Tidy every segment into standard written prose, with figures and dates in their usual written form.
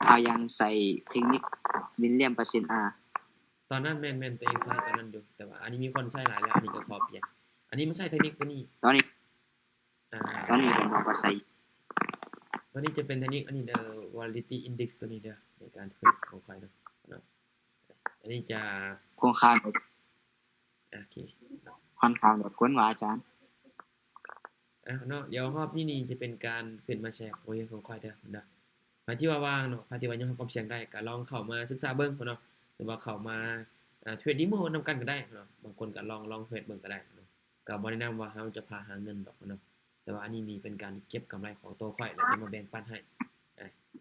เอายังใส่เทคนิควิลเลียม%R ตอนนั้นแม่นตัวเองใช้ตอนนั้นอยู่แต่ว่าอันนี้มีคนใช้หลายแล้วอันนี้ก็ขอเปลี่ยนอันนี้มันใช้เทคนิคตัวนี้ตอนนี้อ่าตอนนี้ผมก็ใส่ตัวนี้จะเป็นเทคนิคอันนี้เด้อ volatility index ตัวนี้เด้อในการเทรดของข่อยเนาะอันนี้จะโครงข่าวโอเคค่อนข้างแบบกวนว่าอาจารย์เนาะเดี๋ยวรอบนี้จะเป็นการขึ้นมาแชร์โปรเจกต์ของข่อยเด้อใครที่ว่าว่างเนาะใครที่ว่ายังรับความเสี่ยงได้ก็ลองเข้ามาศึกษาเบิ่งเนาะหรือว่าเข้ามาเทรด demo นำกันก็ได้เนาะบางคนก็ลองเทรดเบิ่งก็ได้เนาะก็บ่แนะนำว่าเราจะพาหาเงินดอกเนาะแต่ว่าอันนี้เป็นการเก็บกำไรของตัวข่อยแล้วจะมาแบ่งปันให้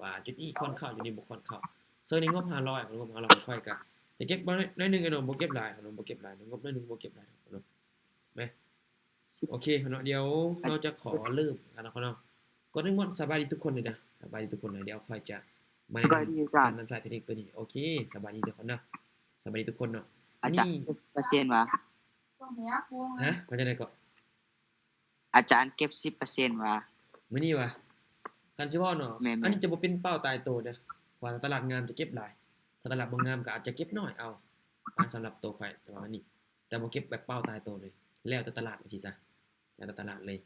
ว่าจุดนี้ค่อนเข้าจุดนี้บ่ค่อนเข้าส่วนในงบ500ของข่อยก็จะเก็บบ่น้อยนึงเนาะบ่เก็บหลายเนาะบ่เก็บหลายงบน้อยนึงบ่เก็บหลายเนาะแม่โอเคเนาะเดี๋ยวเราจะขอเริ่มกันเนาะก่อนอื่นหมดสบายดีทุกคนเลยนะสบายดีทุกคนเลยเดี๋ยวค่อยจะมาแนะนำการนำใช้เทคนิคตัวนี้โอเคสบายดีทุกคนนะสบายดีทุกคนเนาะอาจารย์10%ว่าฮะว่าจังได๋ก็อาจารย์เก็บ10%ว่ามื้อนี้ว่าคันสิเว้าเนาะอันนี้จะบ่เป็นเป้าตายตัวเด้อว่าตลาดงามจะเก็บหลายถ้าตลาดบ่งามก็อาจจะเก็บน้อยเอาสำหรับตัวข่อยแต่ว่าอันนี้แต่บ่เก็บแบบเป้าตายตัวเลยแล้วแต่ตลาดว่าสิซะแล้วแต่ตลาดเลย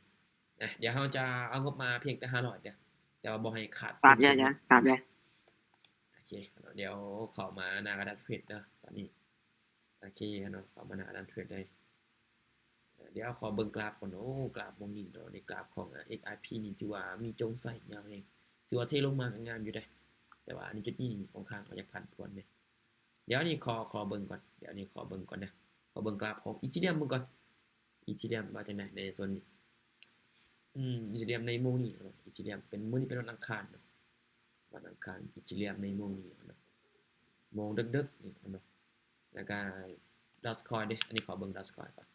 เดี๋ยวเราจะเอางบมาเพียงแต่500เด้อแต่ว่าบ่ให้ขาดครับอาจารย์ครับเลยโอเคเดี๋ยวเข้ามาหน้ากระดานเทรดเด้อตอนนี้โอเคเนาะเข้ามาหน้ากระดานเทรดเลยเดี๋ยวขอเบิ่งกราฟก่อนกราฟวงนี้เนาะในกราฟของ XRP นี่ถือว่ามีจงใส่ยาวแฮงถือว่าเทลงมาก็งามอยู่เด้แต่ว่าอันนี้จุดนี้ค่อนข้างก็อยากผันผวนเด้เดี๋ยวนี้ขอเบิ่งก่อนเดี๋ยวนี้ขอเบิ่งก่อนนะขอเบิ่งกราฟของ Ethereum เบิ่งก่อน Ethereum ว่าจังได๋ในโซนนี้Ethereum ในโมงนี้เนาะ Ethereem เป็นมื้อนี้เป็นวันอังคารเนาะวันอังคาร Ethereum ในโมงนี้เนาะโมงดึกๆนี่เนาะแล้วก็ Dogecoin เด้อันนี้ขอเบิ่ง Dogecoin ก่อน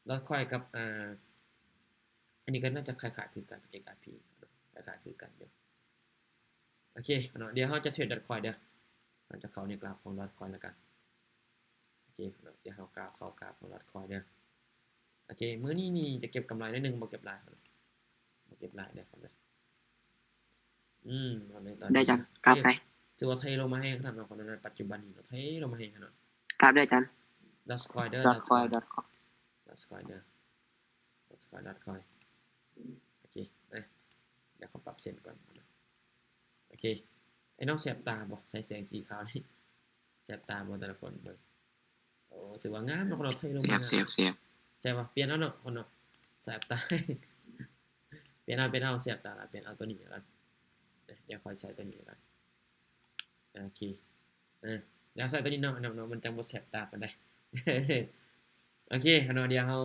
Dogecoin กับอันนี้ก็น่าจะคล้ายๆคือกัน XRP คล้ายๆคือกันเด้อโอเคเนาะเดี๋ยวเราจะเทรด Dogecoin เด้อเราจะเข้าในกราฟของ Dogecoin แล้วกันโอเคเนาะเดี๋ยวเราเข้ากราฟของ Dogecoin เด้อโอเคมื้อนี้นี่จะเก็บกำไรได้นึงบ่เก็บหลายบ่เก็บหลายเด้อครับเด้อตอนนี้ได้จังครับไปถือว่าเทลงมาแฮงขนาดนั้นในปัจจุบันนี้เนาะเทลงมาแฮงขนาดครับได้จัง Dogecoin เด้อ .coin Dogecoin เด้อ Dogecoin โอเคเดี๋ยวขอปรับเส้นก่อนโอเคไอ้น้องแสบตาบ่ใส่แสงสีขาวนี่แสบตาบ่แต่ละคนเบิ่งโอ้รู้สึกว่างามเนาะคนเราเทลงมาเสียบใช่ป่ะเปลี่ยนเอาเนาะคนเนาะแสบตาเปลี่ยนเอาแสบตาละเปลี่ยนเอาตัวนี้แล้วเดี๋ยวค่อยใส่ตัวนี้แล้วโอเคเดี๋ยวใส่ตัวนี้เนาะมันจังบ่แสบตาปานใดโอเคเนาะเดี๋ยวเรา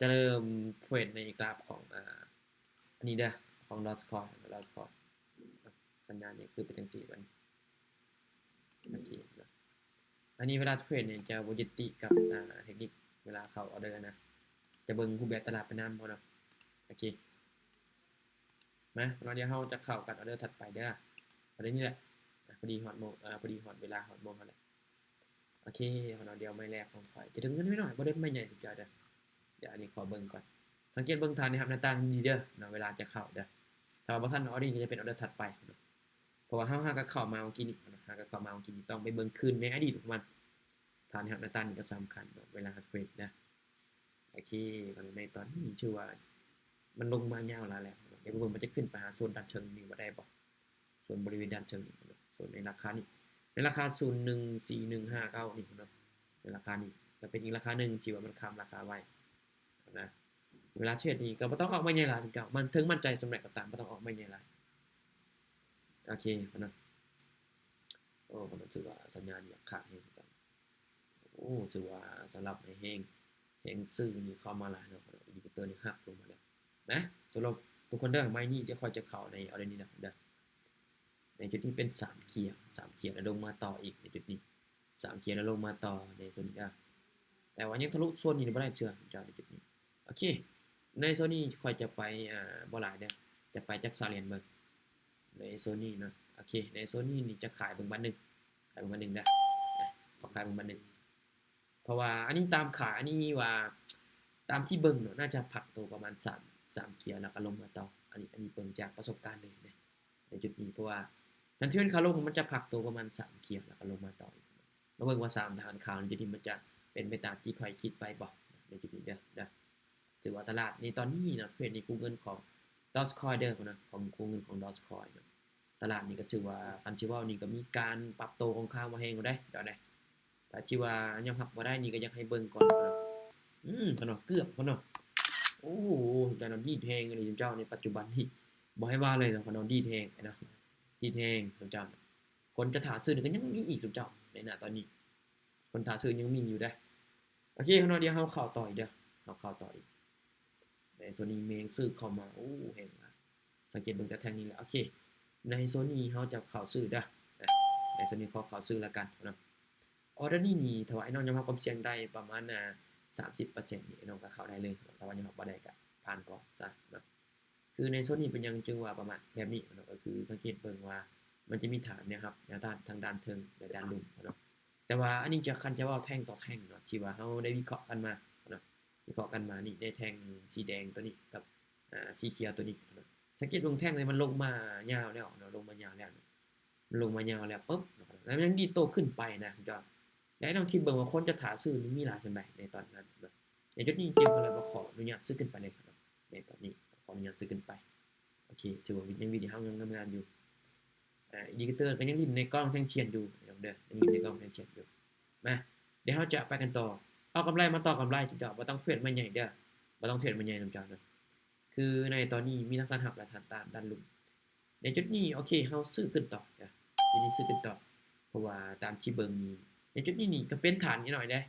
จะเริ่มเทรดในกราฟของอันนี้เด้อของ Dogecoin สัญญาณนี่คือเป็นจังซี่บัดนี้โอเคอันนี้เวลาเทรดเนี่ยจะบ่ยึดติกับเทคนิคเวลาเข้าออเดอร์นะจะเบิ่งรูปแบบตลาดไปนำบ่เนาะโอเคมาเดี๋ยวเราจะเข้ากันออเดอร์ถัดไปเด้อประเด็นนี้แหละพอดีฮอดโมงพอดีฮอดเวลาฮอดโมงแล้วโอเคเดี๋ยวไม่แรกของข่อยจะถึงเงินไว้หน่อยบ่ได้ไม่ใหญ่สุดยอดเด้อเดี๋ยวอันนี้ขอเบิ่งก่อนสังเกตเบิ่งทางนะครับหน้าต่างดีเด้อเนาะเวลาจะเข้าเด้อถ้าว่าบ่ทันออเดอร์นี่จะเป็นออเดอร์ถัดไปเพราะว่าเราก็เข้ามาเมื่อกี้นี่ต้องไปเบิ่งคืนในอดีตของมันฐานนะครับหน้าต่างนี่ก็สำคัญเนาะเวลาเทรดนะโอเคในตอนนี้ชื่อว่ามันลงมายาวแล้วเดี๋ยวมันจะขึ้นไปหาโซนด้านเชิงนี้บ่ได้บ่ส่วนบริเวณด้านเชิงนี้ส่วนในราคานี้ในราคา0.14159นี่เนาะในราคานี้ก็เป็นอีกราคานึงที่ว่ามันค้ำราคาไว้นะเวลาเทรดนี่ก็บ่ต้องออกมาใหญ่หลายเก่ามันถึงมั่นใจสำเร็จก็ตามบ่ต้องออกมาใหญ่หลายโอเคเนาะผมรู้สึกว่าสัญญาณอยากขาดแฮงถือว่าสำหรับให้แฮงซื้อนี่เข้ามาหลายเนาะอินดิเคเตอร์นี่หักลงมาแล้วนะสำหรับทุกคนเด้อไม้นี้เดี๋ยวค่อยจะเข้าในออเดอร์นี้นะเด้อในจุดนี้เป็น3เกียร์แล้วลงมาต่ออีกในจุดนี้3เกียร์แล้วลงมาต่อในโซนนี้แต่ว่ายังทะลุโซนนี้บ่ได้เชื่อจะในจุดนี้โอเคในโซนนี้ค่อยจะไปบ่หลายเด้อจะไปจักซาเลียนเบิ่งในโซนนี้เนาะโอเคในโซนนี้นี่จะขายเบิ่งบัดนึงเด้อขอขายเบิ่งบัดนึงเพราะว่าอันนี้ตามขายอันนี้ว่าตามที่เบิ่งเนาะน่าจะพักตัวประมาณ3เกียร์แล้วก็ลงมาต่ออันนี้เบิ่งจากประสบการณ์เลยนะในจุดนี้เพราะว่า ทันทีขาลงมันจะพักตัวประมาณ3เขียแล้วก็ลงมาต่ออีกมาเบิ่งว่า3ฐานข่าวนี้มันจะเป็นไปตามที่ค่อยคิดไว้บ่ในจุดนี้เด้อถือว่าตลาดในตอนนี้นะเพจใน Google ของ Dogecoin เด้อนะของคู่เงินของ Dogecoin นะตลาดนี้ก็ถือว่าคันสิเว้านี่ก็มีการปรับตัวของข้างมาแฮงบ่ได้เดี๋ยวได้แต่ที่ว่ายอมรับบ่ได้นี่ก็อยากให้เบิ่งก่อนนะขนาดเกือบเนาะโอ้โหแต่นอนดีแฮงเลยเจ้าในปัจจุบันนี้บ่ให้ว่าเลยเนาะนอนดีแฮงนะดีแฮงเจ้าคนจะถาซื้อก็ยังมีอีกเจ้าในณตอนนี้คนถาซื้อยังมีอยู่ได้โอเคขนาดเดียวเฮาเข้าต่ออีกเด้อเฮาเข้าต่ออีกในโซนี้เมงซื้อเข้ามาโอ้แฮงสังเกตเบิ่งแต่แท่งนี้แหละโอเคในโซนี้เฮาจะเข้าซื้อเด้อในโซนี้ขอเข้าซื้อแล้วกันเนาะออเดอร์นี่ถวายน้องยอมรับความเสี่ยงได้ประมาณ30%นี่น้องก็เข้าได้เลยแต่ว่ายอมรับบ่ได้ก็ผ่านก่อนซะเนาะคือในโซนนี้เป็นยังจึงว่าประมาณแบบนี้เนาะก็คือสังเกตเบิ่งว่ามันจะมีฐานเนี่ยครับแนวต้านทางด้านเทิงและด้านลุ่มเนาะแต่ว่าอันนี้จะคันจะว่าแท่งต่อแท่งเนาะที่ว่าเฮาได้วิเคราะห์กันมาเนาะวิเคราะห์กันมานี่ได้แท่งสีแดงตัวนี้กับสีเขียวตัวนี้เนาะสังเกตเบิ่งแท่งเลยมันลงมายาวแล้วเนาะลงมายาวแล้วมันลงมายาวแล้วปึ๊บแล้วมันยังดีโตขึ้นไปนะคุณจออยากให้ลองคิดเบิ่งว่าคนจะถาซื้อนี่มีหลายจังได๋ในตอนนั้นเนาะในจุดนี้เกมก็เลยบ่ขออนุญาตซื้อขึ้นไปเลยเนาะในตอนนี้ขออนุญาตซื้อขึ้นไปโอเคถือว่ายังวิดีเฮายังทำงานอยู่อินดิเคเตอร์ก็ยังริมในกล้องแท่งเทียนอยู่เด้อยังริมในกล้องแท่งเทียนอยู่มาเดี๋ยวเฮาจะไปกันต่อเอากำไรมาต่อกำไรจุดจอบ่ต้องเทรดมาใหญ่เด้อบ่ต้องเทรดมาใหญ่จุดจอนะคือในตอนนี้มีทั้งฐานหักและฐานต้านด้านลุ่มในจุดนี้โอเคเฮาซื้อขึ้นต่อเด้อทีนี้ซื้อขึ้นต่อเพราะว่าตามที่เบิ่งนี้ในจุดนี้นี่ก็เป็นฐานนิดหน่อยเด้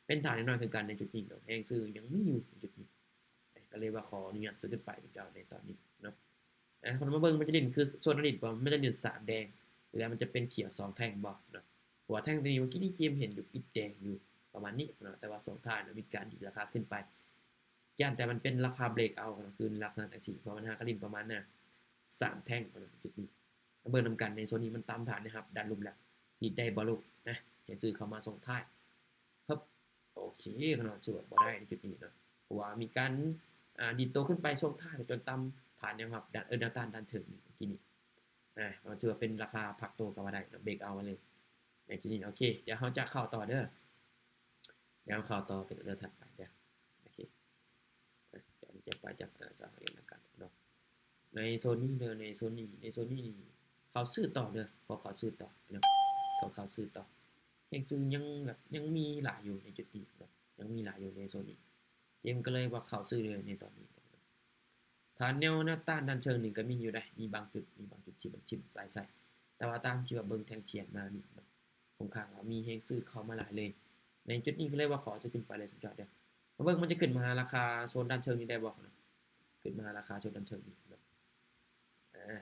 เป็นฐานนิดหน่อยคือกันในจุดนี้เนาะแฮงซื้อยังมีอยู่จุดนี้ก็เลยว่าขออนุญาตซื้อขึ้นไปจุดจอในตอนนี้เนาะคนมาเบิ่งมันจะเด่นคือโซนอดีตบ่มันจะเด่น3แดงแล้วมันจะเป็นเขียว2แท่งบ่เนาะเพราะว่าแท่งตัวนี้เมื่อกี้นี่เกมเห็นอยู่ปิดแดงอยู่ประมาณนี้เนาะแต่ว่า2ท้ายมีการดีดราคาขึ้นไปย่านแต่มันเป็นราคาเบรกเอาคือลักษณะจังซี่เพราะมันหากระดิ่งประมาณน่ะ3แท่งจุดนี้เบิ่งนำกันในโซนนี้มันตามฐานนะครับดันลุ่มแล้วดีดได้บ่ลูกนะเห็นซื้อเข้ามา2ท้ายครับโอเคขนาดถือว่าบ่ได้ในจุดนี้เนาะเพราะว่ามีการดีดโตขึ้นไปช่วงท้ายจนต่ำฐานเนี่ยครับแนวต้านด้านถึงเมื่อกี้นี้มันถือว่าเป็นราคาพักตัวก็ว่าได้เบรกเอามาเลยในจุดนี้โอเคเดี๋ยวเฮาจะเข้าต่อเด้อเดี๋ยวเข้าต่อเป็นเรื่องถัดไปเด้อโอเคเดี๋ยวจะไปจากจะเรียนกันเนาะในโซนนี้เด้อในโซนนี้เขาซื้อต่อเด้อเขาซื้อต่อเนาะเขาซื้อต่อยังซื้อยังแบบยังมีหลายอยู่ในจุดนี้เนาะยังมีหลายอยู่ในโซนนี้เกมก็เลยว่าเขาซื้อเลยในตอนนี้ฐานแนวต้านด้านเชิงนี่ก็มีอยู่ได้มีบางจุดที่มันชิมหลายใส่แต่ว่าตามที่ว่าเบิ่งแท่งเทียนมานี่ค่อนข้างว่ามีแฮงซื้อเข้ามาหลายเลยในจุดนี้ก็เลยว่าขอซื้อขึ้นไปเลยสุดยอดเด้อเบิ่งมันจะขึ้นมาราคาโซนด้านเชิงนี้ได้บ่เนาะขึ้นมาราคาโซนด้านเชิงนี้เนาะ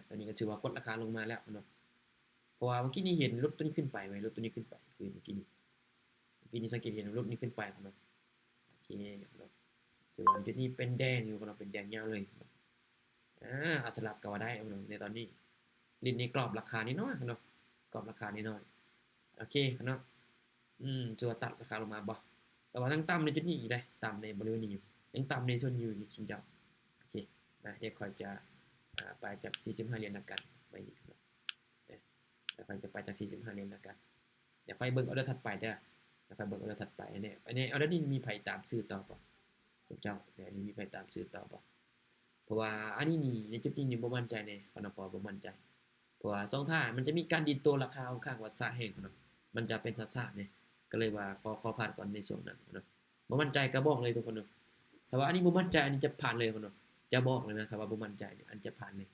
ตอนนี้ก็ถือว่ากดราคาลงมาแล้วเนาะเพราะว่าเมื่อกี้นี้เห็นรถตัวนี้ขึ้นไปมั้ยรถตัวนี้ขึ้นไปคือเมื่อกี้นี้สังเกตเห็นรถนี้ขึ้นไปเนาะโอเคเนาะถือว่าจุดนี้เป็นแดงอยู่เนาะเป็นแดงยาวเลยสลับก็ว่าได้ในตอนนี้ลิ้นในกรอบราคานิดน้อยเนาะกรอบราคานิดน้อยโอเคเนาะจะตัดราคาลงมาบ่แต่ว่ายังต่ำในจุดนี้อีกได้ต่ำในบริเวณนี้อยู่ยังต่ำในส่วนอยู่นี่ชิมเจ้าโอเคนะเดี๋ยวค่อยจะไปจาก45เหรียญละกันไปอีกเนาะเดี๋ยวค่อยจะไปจาก45เหรียญละกันเดี๋ยวค่อยเบิ่งออเดอร์ถัดไปเด้อเดี๋ยวค่อยเบิ่งออเดอร์ถัดไปอันนี้ออเดอร์นี้มีไผตามซื้อต่อบ่ชิมเจ้าเนี่ยอันนี้มีไผตามซื้อต่อบ่เพราะว่าอันนี้นี่ในจุดนี้นี่บ่มั่นใจแน่คณพบ่มั่นใจเพราะว่า2ท่ามันจะมีการดีดตัวราคาค่อนข้างว่าซะแฮงเนาะมันจะเป็นซ่าๆเนี่ยก็เลยว่าขอผ่านก่อนในช่วงนั้นเนาะบ่มั่นใจก็บอกเลยทุกคนเนาะถ้าว่าอันนี้บ่มั่นใจอันนี้จะผ่านเลยคนเนาะจะบอกเลยนะถ้าว่าบ่มั่นใจอันจะผ่านเลย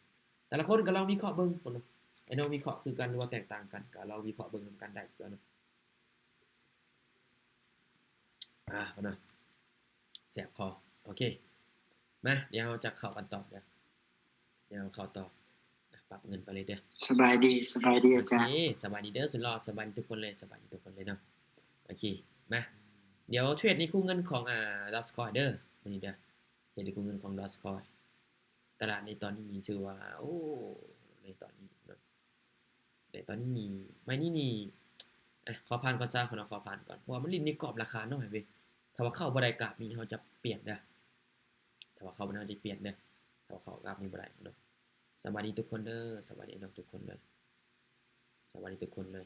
แต่ละคนก็ลองวิเคราะห์เบิ่งคนเนาะไอ้น้องวิเคราะห์คือกันหรือว่าแตกต่างกันก็ลองวิเคราะห์เบิ่งนำกันได้ตัวเนาะเนาะแสบคอโอเคมาเดี๋ยวจะเข้ากันต่อเดี๋ยวเข้าต่อปรับเงินไปเลยเด้อสบายดีอาจารย์สบายดีเด้อสุดหล่อสบายดีทุกคนเลยเนาะโอเคมาเดี๋ยวเทรดในคู่เงินของDogecoin เด้อมื้อนี้เด้อเทรดในคู่เงินของ Dogecoin ตลาดในตอนนี้มีชื่อว่าโอ้ในตอนนี้เนาะในตอนนี้มีไม่นี่ขอผ่านก่อนซะขอผ่านก่อนเพราะว่ามันลิ้นในกรอบราคาน้อยเว้ยถ้าว่าเข้าบ่ได้กราฟนี้เฮาจะเปลี่ยนเด้อถ้าว่าเข้าบ่ได้จะเปลี่ยนเด้อถ้าว่าเข้ากราฟนี้บ่ได้เนาะสวัสดีทุกคนเด้อสวัสดีน้องทุกคนเด้อ สวัสดีทุกคนเลย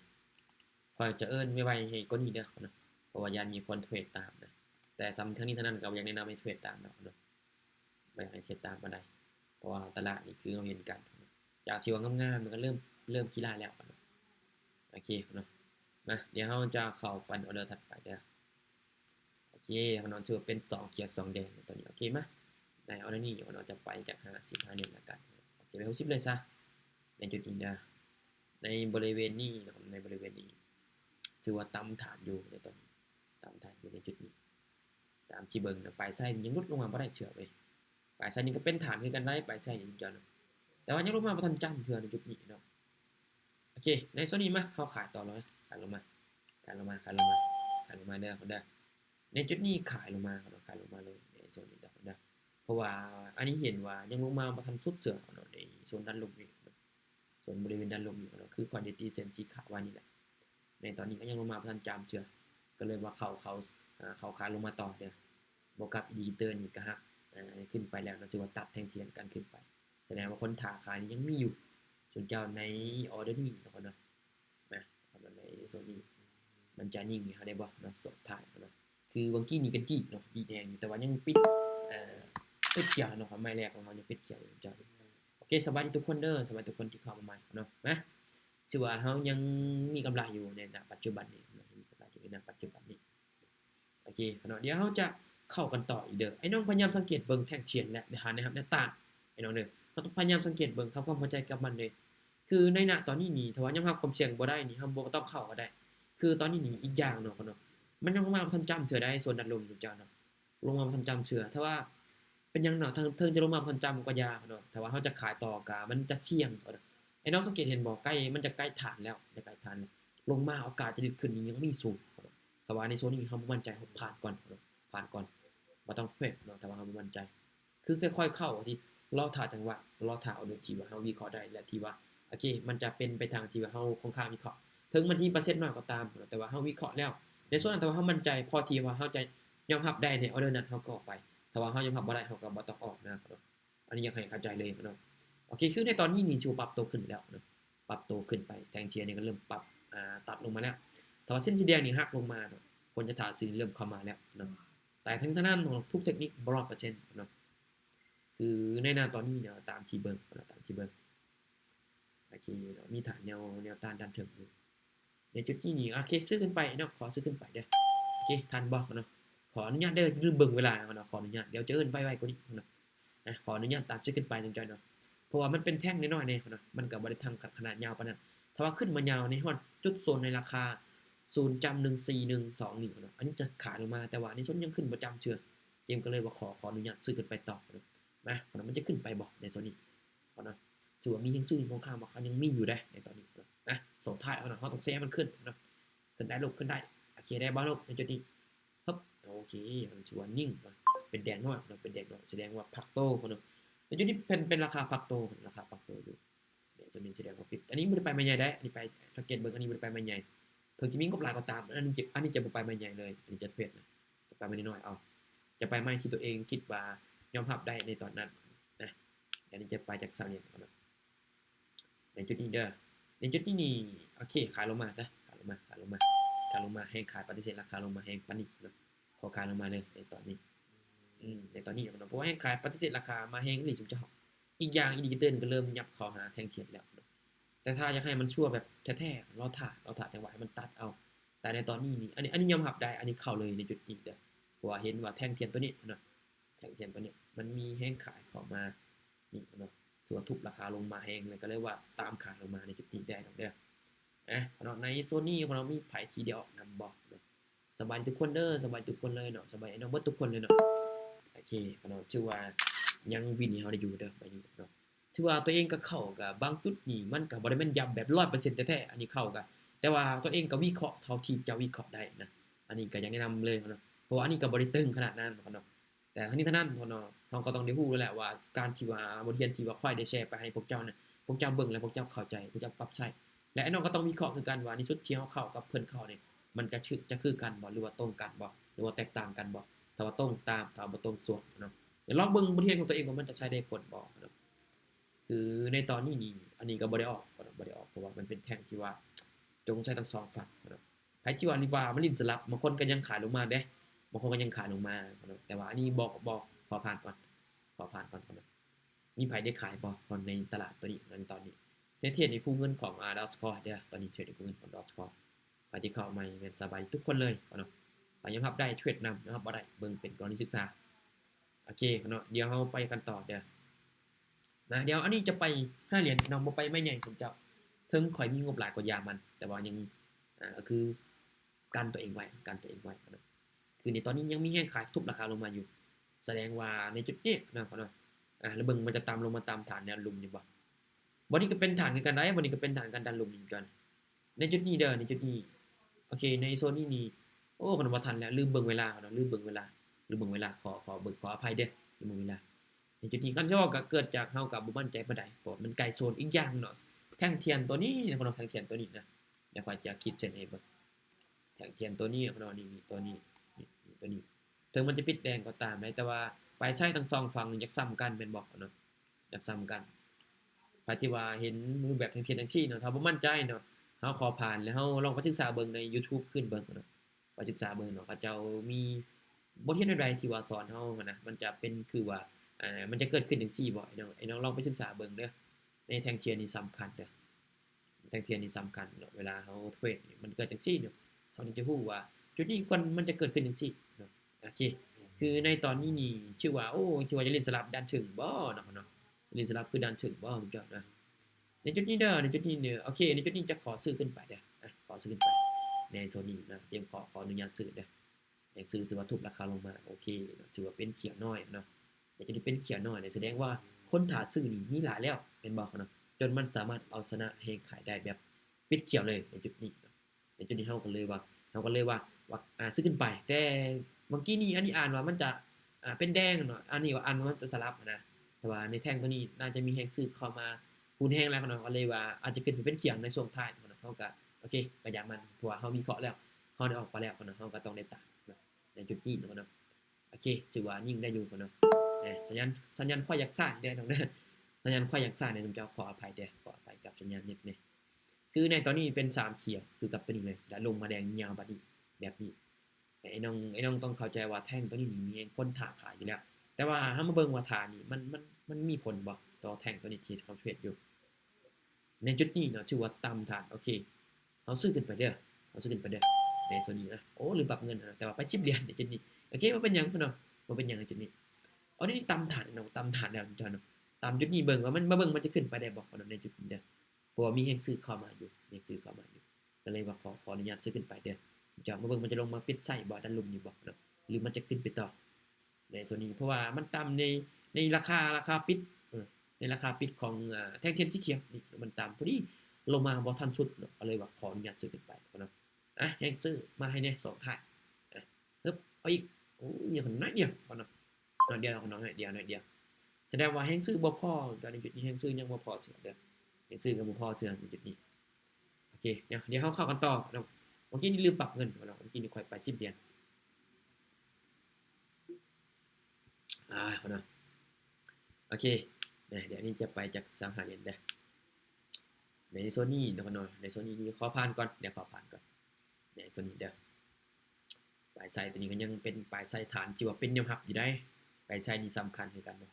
คอยจะเอิ้นไวๆให้กว่านี้เด้อเนาะเพราะว่ายันมีคนเทรดตามนะแต่ซ้ำทั้งนี้ทั้งนั้นก็บ่อยากแนะนำให้เทรดตามเนาะบ่อยากให้เทรดตามปานใดเพราะว่าตลาดนี่คือเราเห็นกันจากที่ว่างามๆมันก็เริ่มขี้ร้ายแล้วเนาะโอเคเนาะมาเดี๋ยวเราจะเข้าปันออเดอร์ถัดไปเด้อโอเคเราถือว่าเป็น2เขียว2แดงตัวนี้โอเคมั้ยในออเดอร์นี้เราจะไปจาก50 51แล้วกันโอเคไป60เลยซะในจุดนี้เด้อในบริเวณนี้เนาะในบริเวณนี้ถือว่าต่ำฐานอยู่ในตอนนี้ต่ำฐานอยู่ในจุดนี้ตามที่เบิ่งนะปลายไส้ยังลดลงมาบ่ได้เชื่อเว้ยปลายไส้นี่ก็เป็นฐานคือกันได้ปลายไส้นี่จังแต่ว่ายังลงมาบ่ทันจำเทื่อในจุดนี้เนาะโอเคในโซนนี้มาเฮาขายต่อเลยขายลงมาเด้อในจุดนี้ขายลงมาขายลงมาเลยในโซนนี้เด้อเพราะว่าอันนี้เห็นว่ายังลงมาบ่ทันสุดเชื่อเนาะในโซนด้านลงนี่โซนบริเวณด้านลงนี่เนาะคือควอนติตีเส้นสีขาวว่านี่แหละในตอนนี้ก็ยังลงมาบ่ทันจำเชื่อก็เลยว่าเขาขายลงมาต่อเด้อบวกกับอีดิเตอร์นี่ก็ฮักขึ้นไปแล้วเนาะถือว่าตัดแท่งเทียนกันขึ้นไปแสดงว่าคนท่าขายนี่ยังมีอยู่ส่วนเจ้าในออเดอร์นี้เนาะนะในโซนนี้มันจะนิ่งนี่เฮาได้บ่เนาะสุดท้ายเนาะคือบางกี้นี่ก็ดีเนาะดีแดงอยู่แต่ว่ายังปิดเขียวเนาะไม้แรกของเฮายังปิดเขียวอยู่เจ้าโอเคสวัสดีทุกคนเด้อสวัสดีทุกคนที่เข้ามาใหม่เนาะนะถือว่าเฮายังมีกำไรอยู่ในณปัจจุบันนี้เนาะมีกำไรอยู่ในณปัจจุบันนี้โอเคเนาะเดี๋ยวเฮาจะเข้ากันต่ออีกเด้อไอ้น้องพยายามสังเกตเบิ่งแท่งเทียนและนะครับในตาไอ้น้องเด้อเฮาต้องพยายามสังเกตเบิ่งทำความเข้าใจกับมันเลยคือในณตอนนี้นี่ถ้าว่ายังรับความเสี่ยงบ่ได้นี่เฮาบ่ต้องเข้าก็ได้คือตอนนี้นี่อีกอย่างเนาะมันยังมาบ่ทันจำเทื่อใดส่วนด้านลมอยู่เจ้าเนาะลงมาบ่ทันจำเทื่อถ้าว่าเป็นหยังเนาะเทิงจะลงมาบ่ทันจำก็ยาเนาะถ้าว่าเฮาจะขายต่อก็มันจะเสี่ยงเนาะไอ้น้องสังเกตเห็นบ่มันจะใกล้ฐานแล้วจะใกล้ฐานลงมาโอกาสจะดีขึ้นนี่ยังมีสูงแต่ว่าในโซนนี้เฮาบ่มั่นใจเฮาผ่านก่อนบ่ต้องเฟกเนาะแต่ว่าเฮาบ่มั่นใจคือค่อยๆเข้าที่รอท่าจังหวะรอท่าเอาโดยที่ว่าเฮาวิเคราะห์ได้และที่ว่าโอเคมันจะเป็นไปทางที่ว่าเฮาค่อนข้างวิเคราะห์ถึงมันมีเปอร์เซ็นต์น้อยก็ตามแต่ว่าเฮาวิเคราะห์แล้วในส่วนนั้นแต่ว่าเฮามั่นใจพอที่ว่าเฮาจะยอมรับได้ในออเดอร์นั้นเฮาก็ออกไปถ้าว่าเฮายอมรับบ่ได้เฮาก็บ่ต้องออกนะครับอันนี้อยากให้เข้าใจเลยเนาะโอเคคือในตอนนี้นี่ถือว่าปรับตัวขึ้นแล้วเนาะปรับตัวขึ้นไปแทงเทียร์นี่ก็เริ่มปรับตัดลงมาแล้วแต่ว่าเส้นสีแดงนี่หักลงมาเนาะคนจะถ่ายสีเริ่มเข้ามาแล้วเนาะแต่ทั้งนั้นของทุกเทคนิคบ่100%เนาะคือในหน้าตอนนี้เนี่ยตามที่เบิ่งโอเคเนาะมีฐานแนวต้านด้านเทิงอยู่ในจุดนี้นี่โอเคซื้อขึ้นไปเนาะขอซื้อขึ้นไปเด้อโอเคทันบ่เนาะขออนุญาตเด้อลืมเบิ่งเวลาเนาะขออนุญาตเดี๋ยวจะเอิ้นไวๆกว่านี้เนาะขออนุญาตตามซื้อขึ้นไปจังจ้อยเนาะเพราะว่ามันเป็นแท่งน้อยๆเนี่ยเนาะมันก็บ่ได้ทางขนาดยาวปานนั้นถ้าว่าขึ้นมายาวในฮอดจุดโซนในราคา0.14121เนาะอันนี้จะขายลงมาแต่ว่าในโซนยังขึ้นบ่จำเชื่อเจมส์ก็เลยว่าขออนุญาตซื้อขึ้นไปต่อเนาะนะมันจะขึ้นไปบ่ในโซนนี้เนาะถือว่ามียังซื้อของข้างบ่คันยังมีอยู่ได้ในตอนนี้นะส่งท้ายเอาเนาะเฮาต้องแซมันขึ้นเนาะขึ้นได้ลูกขึ้นได้โอเคได้บ่ลูกในจุดนี้ฮึบโอเคมันถือว่านิ่งเนาะเป็นแดงน้อยเนาะเป็นแดงน้อยแสดงว่าพักโตเนาะในจุดนี้เป็นราคาพักโตอยู่เนี่ยจะมีแสดงว่าปิดอันนี้บ่ได้ไปมาใหญ่ได้อันนี้ไปสังเกตเบิ่งอันนี้บ่ได้ไปมาใหญ่ถึงจะมีงบหลายก็ตามอันนี้จะบ่ไปมาใหญ่เลยอันนี้จะเพชรนะจะไปมาน้อยๆเอาจะไปมาที่ตัวเองคิดว่ายอมรับได้ในตอนนั้นนะอันนี้จะไปจากเสาเนี่ยเนาะในจุดนี้เด้อในจุดนี้นี่โอเคขายลงมานะขายลงมาแฮงขายปฏิเสธราคาลงมาแฮงปานนี้เนาะขอขายลงมาเลยในตอนนี้ในตอนนี้เนาะเพราะว่าแฮงขายปฏิเสธราคามาแฮงนี่สุดจะอีกอย่างอินดิเคเตอร์ก็เริ่มยับเข้าหาแท่งเทียนแล้วแต่ถ้าอยากให้มันชั่วแบบแท้ๆรอท่าจังหวะให้มันตัดเอาแต่ในตอนนี้นี่อันนี้ยอมรับได้อันนี้เข้าเลยในจุดนี้เด้อเพราะว่าเห็นว่าแท่งเทียนตัวนี้เนาะแท่งเทียนตัวนี้มันมีแฮงขายเข้ามานี่เนาะถือว่าทุบราคาลงมาแฮงเลยก็เลยว่าตามขายลงมาในจุดนี้ได้เด้อเนาะในโซนนี้ของเรามีไผทีเดียวนำบ่เนาะสบายทุกคนเด้อสบายทุกคนเลยเนาะสบายเนาะเบิดทุกคนเลยเนาะโอเคเนาะชื่อว่ายังวินให้เฮาได้อยู่เด้อใบนี้เนาะถือว่าตัวเองก็เข้ากับบางจุดนี่มันก็บ่ได้แม่นยำแบบ 100% แท้ๆอันนี้เข้าก็แต่ว่าตัวเองก็วิเคราะห์เท่าที่จะวิเคราะห์ได้นะอันนี้ก็อยากแนะนำเลยเนาะเพราะว่าอันนี้ก็บ่ได้ตึงขนาดนั้นเนาะแต่ทั้งนี้ทั้งนั้นเนาะเฮาก็ต้องได้รู้แล้วแหละว่าการที่ว่าบทเรียนที่ว่าค่อยได้แชร์ไปให้พวกเจ้าเนี่ยพวกเจ้าเบิ่งแล้วพวกเจ้าเข้าใจพวกเจ้าปรับใช้และไอ้น้องก็ต้องวิเคราะห์คือกันว่าในชุดที่เฮาเข้ากับเพิ่นเข้านี่มันจะคือกันบ่หรือว่าตรงกันบ่หรือว่าแตกต่างกันบ่ถ้าว่าตรงตามถ้าบ่ตรงส่วนเนาะเดี๋ยวลองเบิ่งบทเรียนของตัวเองว่ามันจะใช้ได้ผลบ่เนาะคือในตอนนี้นี่อันนี้ก็บ่ได้ออกเพราะว่ามันเป็นแท่งที่ว่า จงใช้ทั้งสองฝั่งเนาะไผที่ว่านี่ว่ามันลิ้นสลับบางคนก็ยังขายลงมาเด้บางคนก็ยังขายลงมาเนาะแต่ว่าอันนี้บอกขอผ่านก่อนเนาะมีไผได้ขายบ่ก่อนในตลาดตัวนี้ในตอนนี้ในเทรดในผู้เงินของDogecoin เด้อตอนนี้เทรดในผู้เงินของDogecoin ไผที่เข้าใหม่แม่นสบายทุกคนเลยเนาะไผยังรับได้เทรดนำนะครับบ่ได้เบิ่งเป็นกรณีศึกษาโอเคเนาะเดี๋ยวเราไปกันต่อเด้อนะเดี๋ยวอันนี้จะไป5เหรียญเนาะบ่ไปไม่ใหญ่ผมจะถึงข่อยมีงบหลายกว่ายามันแต่ว่ายังก็คือกันตัวเองไว้เนาะคือในตอนนี้ยังมีแห้งขายทุบราคาลงมาอยู่แสดงว่าในจุดนี้เนาะแล้วเบิ่งมันจะตามลงมาตามฐานแนวลุ่มนี่บ่นี้ก็เป็นฐานคือกันได้บ่นี้ก็เป็นฐานการดันลุ่มนี่กันในจุดนี้เด้อในจุดนี้โอเคในโซนนี้นี่โอ้คนบ่ทันแล้วลืมเบิ่งเวลาเนาะลืมเบิ่งเวลาขออภัยเด้อลืมเบิ่งเวลาในจุดนี้คันสิว่าก็เกิดจากเฮาก็บ่มั่นใจปานใดเพราะมันใกล้โซนอีกอย่างเนาะแท่งเทียนตัวนี้เนาะแท่งเทียนตัวนี้นะเดี๋ยวข้อยจะขีดเส้นให้เบิ่งแท่งเทียนตัวนี้เนาะนี่ตัวนี้ตัวนี้ถึงมันจะปิดแดงก็ตามแต่ว่าปลายไส้ทั้งสองฝั่งอยากซ้ำกันแม่นบ่เนาะอยากซ้ำกันไผที่ว่าเห็นรูปแบบแท่งเทียนจังซี่เนาะถ้าบ่มั่นใจเนาะเฮาขอผ่านแล้วเฮาลองไปศึกษาเบิ่งใน YouTube ขึ้นเบิ่งเนาะไปศึกษาเบิ่งเนาะเขาเจ้ามีบทเรียนใดๆที่ว่าสอนเฮานะมันจะเป็นคือว่ามันจะเกิดขึ้นจังซี่บ่ไอ้น้องลองไปศึกษาเบิ่งเด้อในแท่งเทียนนี่สำคัญเด้อแท่งเทียนนี่สำคัญเนาะเวลาเฮาเทรดมันเกิดจังซี่เนาะเฮาถึงจะฮู้ว่าจุดนี้ควรมันจะเกิดขึ้นจังซี่เนาะโอเคคือในตอนนี้นี่ชื่อว่าชื่อว่าจะเล่นสลับดันถึงบ่เนาะเล่นสลับคือดันถึงบ่ผมจะนะในจุดนี้เด้อในจุดนี้เนี่ยโอเคในจุดนี้จะขอซื้อขึ้นไปเด้อขอซื้อขึ้นไปในโซนนี้นะเตรียมขออนุญาตซื้อเด้ออยากซื้อถือว่าทุบราคาลงมาโอเคถือว่าเป็นเขียวน้อยเนาะแต่จะได้เป็นเขียวน้อยเนี่ยแสดงว่าคนถ้าซื้อนี่มีหลายแล้วแม่นบ่เนาะจนมันสามารถเอาชนะแฮงขายได้แบบปิดเขียวเลยในจุดนี้ในจุดนี้เฮาก็เลยว่าซื้อขึ้นไปแต่เมื่อกี้นี้อันนี้อ่านว่ามันจะเป็นแดงเนาะอันนี้ว่าอ่านว่ามันจะสลับนะแต่ว่าในแท่งตัวนี้น่าจะมีแฮงซื้อเข้ามาคูณแฮงแล้วเนาะก็เลยว่าอาจจะขึ้นไปเป็นเขียวในช่วงท้ายเนาะเฮาก็โอเคก็อย่ามันเพราะว่าเฮาวิเคราะห์แล้วเฮาได้ออกไปแล้วเนาะเฮาก็ต้องได้ตามเนาะในจุดนี้เนาะโอเคถือว่ายิ่งได้อยู่เนาะสัญญาณควายอยากซ่าเด้อเนาะสัญญาณควายอยากซ่าเนี่ยผมจะขออภัยเด้อขออภัยกับสัญญาณนิดนึงคือในตอนนี้เป็น3เขียวคือกับตัวนี้เลยแล้วลงมาแดงยาวบัดนี้แบบนี้ไอ้น้องต้องเข้าใจว่าแท่งตัวนี้มีคนถาขายอยู่แล้วแต่ว่าถ้ามาเบิ่งว่าฐานนี่มันมีผลบ่ต่อแท่งตัวนี้ที่เขาเทรดอยู่ในจุดนี้เนาะชื่อว่าต่ำฐานโอเคเฮาซื้อขึ้นไปเด้อในโซนนี้นะหรือปรับเงินแต่ว่าไป10เหรียญในจุดนี้โอเคบ่เป็นหยังเนาะบ่เป็นหยังในจุดนี้นี่ต่ำฐานเนาะต่ำฐานแล้วเนาะต่ำจุดนี้เบิ่งว่ามันมาเบิ่งมันจะขึ้นไปได้บ่ในจุดนี้เด้อเพราะว่ามีแฮงซื้อเข้ามาอยู่ก็เลยว่าขออนุญาตซื้อขึ้นไปเด้อจะมาเบิ่งมันจะลงมาปิดไส้บ่ดันลุ่มนี่บ่เนาะหรือมันจะขึ้นไปต่อในส่วนนี้เพราะว่ามันต่ำในราคาปิดในราคาปิดของแท่งเทียนสีเขียวนี่มันต่ำพอดีลงมาบ่ทันชุดเนาะก็เลยว่าขออนุญาตซื้อขึ้นไปเนาะแฮงซื้อมาให้แน่2ท้ายฮึบเอาอีกอย่างน้อยเดียวเนาะน้อยเดียวแสดงว่าแฮงซื้อบ่พอตอนในจุดนี้แฮงซื้อยังบ่พอเถื่อเด้อแฮงซื้อก็บ่พอเถื่อในจุดนี้โอเคเดี๋ยวเข้ากันต่อเนาะเมื่อกี้นี่ลืมปรับเงินเนาะเมื่อกี้นี่ค่อยไป10เหรียญเนาะโอเคเดี๋ยวนี้จะไปจาก35เหรียญเด้อในโซนนี้เนาะในโซนนี้นี่ขอผ่านก่อนเดี๋ยวขอผ่านก่อนในโซนนี้เด้อปลายไส้ตัวนี้ก็ยังเป็นปลายไส้ฐานที่ว่าเป็นแนวรับอยู่ได้ปลายไส้นี่สำคัญคือกันเนาะ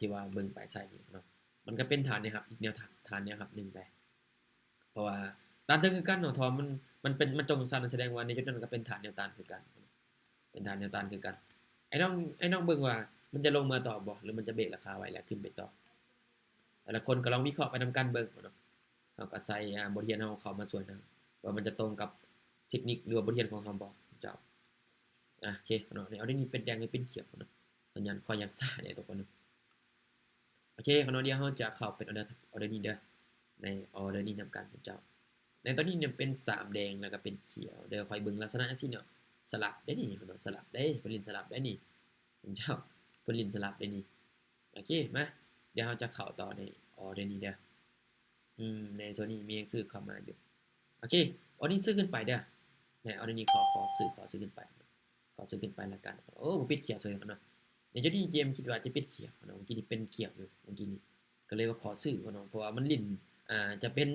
ที่ว่าเบิ่งปลายไส้นี่เนาะมันก็เป็นฐานนะครับอีกแนวฐานเนี่ยครับนึงไปเพราะว่าต้านทึงคือกันเนาะทอมันเป็นมันจงสั่นแสดงว่าในจุดนั้นก็เป็นฐานแนวต้านคือกันเป็นฐานแนวต้านคือกันไอ้น้องเบิ่งว่ามันจะลงมาต่อบ่หรือมันจะเบรกราคาไว้แล้วขึ้นไปต่อแต่ละคนก็ลองวิเคราะห์ไปนำกันเบิ่งเนาะเฮาก็ใส่บทเรียนเฮาเข้ามาส่วนนึงว่ามันจะตรงกับเทคนิคหรือว่าบทเรียนของเฮาบ่เจ้าโอเคเนาะเอาได้นี่เป็นแดงหรือเป็นเขียวเนาะสัญญาณควายยักษ์ซ่าเนี่ยทุกคนโอเคเนาะเดี๋ยวเฮาจะเข้าเป็นออเดอร์นี้เด้อในออเดอร์นี้นำกันเจ้าในตอนนี้เนี่ยเป็น3แดงแล้วก็เป็นเขียวเดี๋ยวค่อยเบิ่งลักษณะจังซี่เนาะสลับได้นี่เนาะสลับได้เพิ่นลินสลับได้นี่เจ้าเพิ่นลินสลับได้นี่โอเคมาเดี๋ยวเฮาจะเข้าต่อในออเดอร์นี้เด้อในโซนนี้มีซื้อเข้ามาอยู่โอเคออนี้ซื้อขึ้นไปเด้อในออเดอร์นี้ขอซื้อขึ้นไปแล้วกันบ่ปิดเขียวสวยเนาะในจุดนี้เจมคิดว่าจะปิดเขียวเนาะเมื่อกี้นี่เป็นเขียวอยู่เมื่อกี้นี้ก็เลยว่าขอซื้อเนาะเพราะว่ามันลิ้น จะเป็น